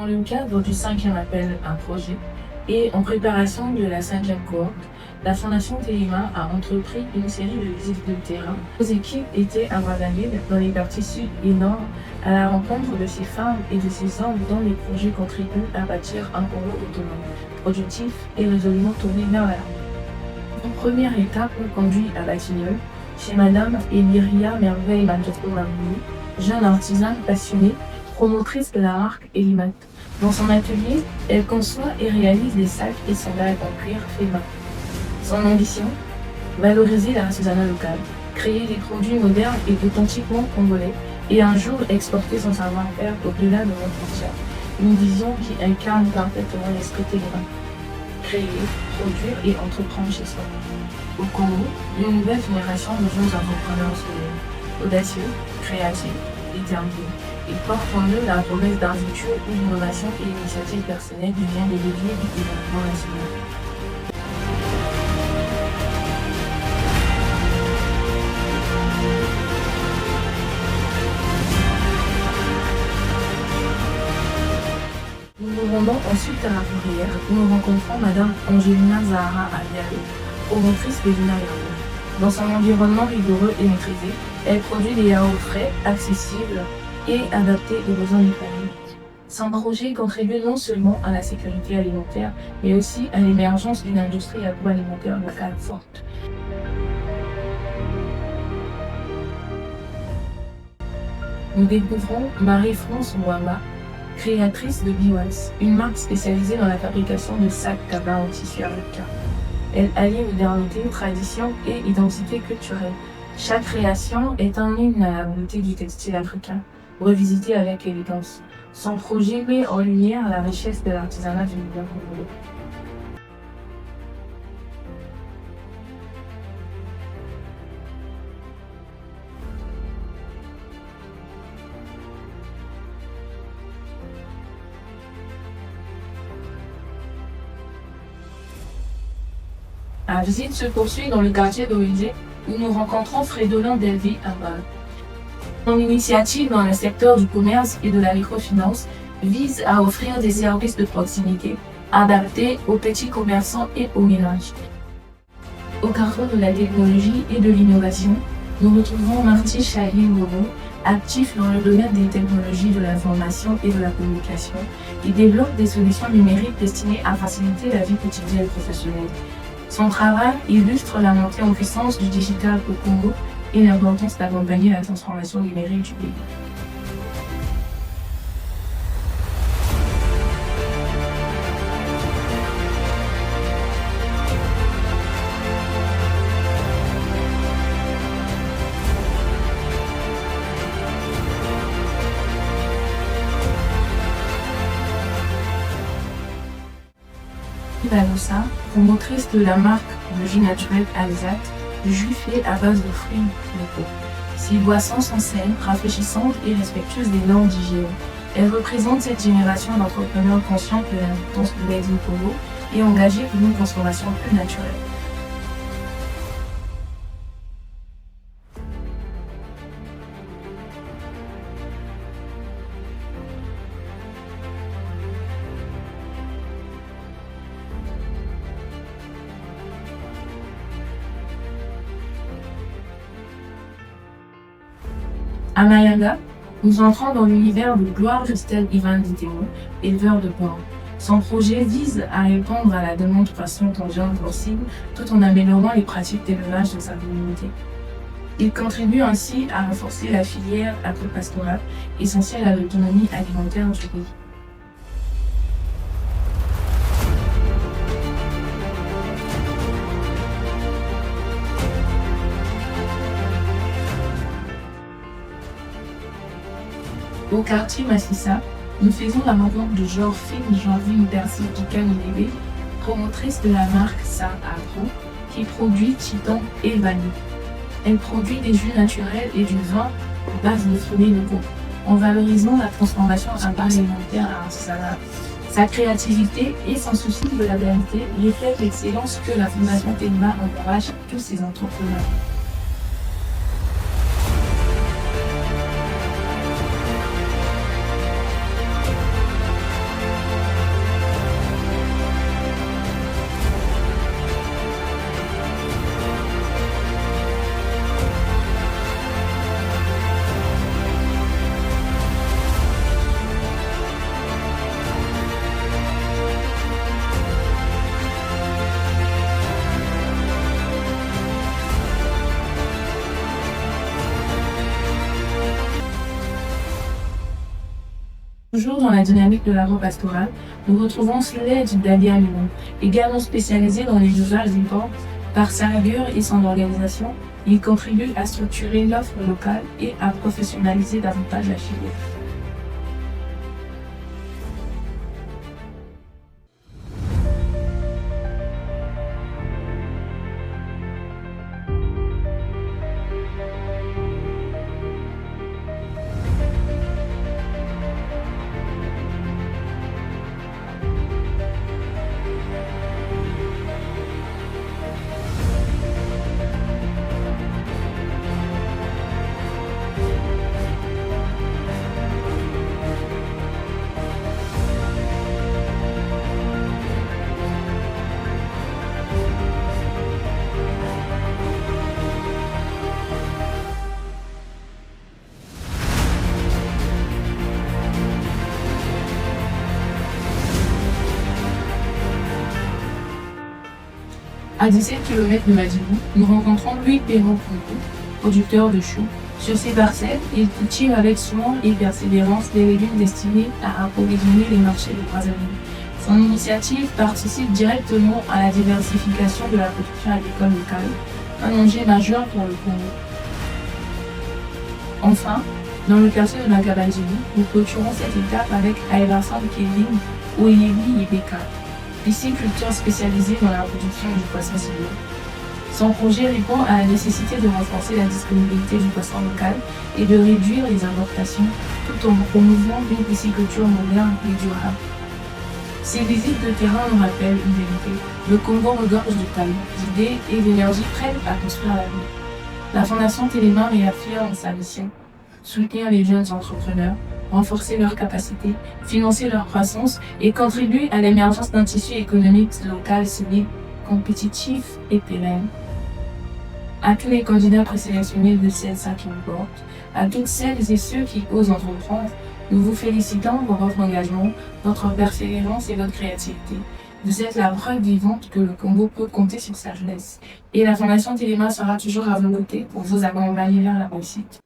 le cadre du 5e appel à projet et en préparation de la 5e cohorte, la Fondation Téléma a entrepris une série de visites de terrain. Nos équipes étaient à Ouagadougou, dans les quartiers sud et nord, à la rencontre de ces femmes et de ces hommes dont les projets contribuent à bâtir un Congo autonome, productif et résolument tourné vers la rue. Une première étape nous conduit à Batignolles, chez Madame Emiria Merveille Manjoko Mamouni, jeune artisane passionnée, promotrice de la marque Elimat. Dans son atelier, elle conçoit et réalise des sacs et sandales en cuir fait main. Son ambition, valoriser l'artisanat local, créer des produits modernes et authentiquement congolais, et un jour exporter son savoir-faire au-delà de nos frontières. Une vision qui incarne parfaitement l'esprit téléma. Créer, produire et entreprendre chez soi. Au Congo, une nouvelle génération de jeunes entrepreneurs se lève, audacieux, créatifs, déterminés. Ils portent en eux la promesse d'un futur où l'innovation et l'initiative personnelle deviennent des leviers du développement national. Nous nous rendons ensuite à la Fourrière où nous rencontrons Madame Angelina Zahara Alialo, promotrice des Vina Yaourt. Dans son environnement rigoureux et maîtrisé, elle produit des yaourts frais, accessibles et adaptés aux besoins des familles. Son projet contribue non seulement à la sécurité alimentaire, mais aussi à l'émergence d'une industrie agroalimentaire locale forte. Nous découvrons Marie-France Mwamba, créatrice de Biwas, une marque spécialisée dans la fabrication de sacs cabas en tissu africain. Elle allie modernité, tradition et identité culturelle. Chaque création est un hymne à la beauté du textile africain, revisité avec élégance. Son projet met en lumière la richesse de l'artisanat du milieu congolais. La visite se poursuit dans le quartier d'Oïdé où nous rencontrons Frédolin Delvi Amal. Son initiative dans le secteur du commerce et de la microfinance vise à offrir des services de proximité adaptés aux petits commerçants et aux ménages. Au carrefour de la technologie et de l'innovation, nous retrouvons Marty Chahil Momo, actif dans le domaine des technologies de l'information et de la communication, qui développe des solutions numériques destinées à faciliter la vie quotidienne professionnelle. Son travail illustre la montée en puissance du digital au Congo et l'importance d'accompagner la transformation numérique du pays. Valosa, promotrice de la marque de jus naturel Alzate, du jus fait à base de fruits locaux. Ces boissons sont saines, rafraîchissantes et respectueuses des normes d'hygiène. Elles représentent cette génération d'entrepreneurs conscients de l'importance de l'aide au Congo et engagés pour une consommation plus naturelle. À Mayanga, nous entrons dans l'univers de Gloire Justel Ivan Ditemo, éleveur de porcs. Son projet vise à répondre à la demande croissante en viande porcine tout en améliorant les pratiques d'élevage de sa communauté. Il contribue ainsi à renforcer la filière agro-pastorale, essentielle à l'autonomie alimentaire du pays. Au quartier Massissa, nous faisons la rencontre de Georphine Janvine Bercy Ducaminébé, promotrice de la marque Sa Agro, qui produit Titan et Vanille. Elle produit des jus naturels et du vin à base de fruits locaux, en valorisant la transformation agroalimentaire à artisanat. Sa créativité et son souci de la réalité reflètent l'excellence que la Fondation Téléma encourage tous ses entrepreneurs. Toujours dans la dynamique de l'agro-pastorale, nous retrouvons Sled d'Ali Amilon, également spécialisé dans les usages du porc. Par sa rigueur et son organisation, il contribue à structurer l'offre locale et à professionnaliser davantage la filière. À 17 km de Madibou, nous rencontrons Louis Perron-Conco, producteur de choux. Sur ses parcelles, il cultive avec soin et persévérance des légumes destinés à approvisionner les marchés de Brazzaville. Son initiative participe directement à la diversification de la production agricole locale, un enjeu majeur pour le Congo. Enfin, dans le quartier de Nakabadjili, nous clôturons cette étape avec Aïvasan Kevin Oyebi Ibeka, pisciculteur spécialisé dans la production du poisson silure. Son projet répond à la nécessité de renforcer la disponibilité du poisson local et de réduire les importations tout en promouvant une pisciculture moderne et durable. Ces visites de terrain nous rappellent une vérité. Le Congo regorge de talents, d'idées et d'énergie prêtes à construire la ville. La Fondation Téléma réaffirme sa mission: soutenir les jeunes entrepreneurs, renforcer leurs capacités, financer leur croissance et contribuer à l'émergence d'un tissu économique local solide, compétitif et pérenne. À tous les candidats présélectionnés de cette 5e cohorte, à toutes celles et ceux qui osent entreprendre, nous vous félicitons pour votre engagement, votre persévérance et votre créativité. Vous êtes la preuve vivante que le Congo peut compter sur sa jeunesse. Et la Fondation Téléma sera toujours à vos côtés pour vous accompagner vers la réussite.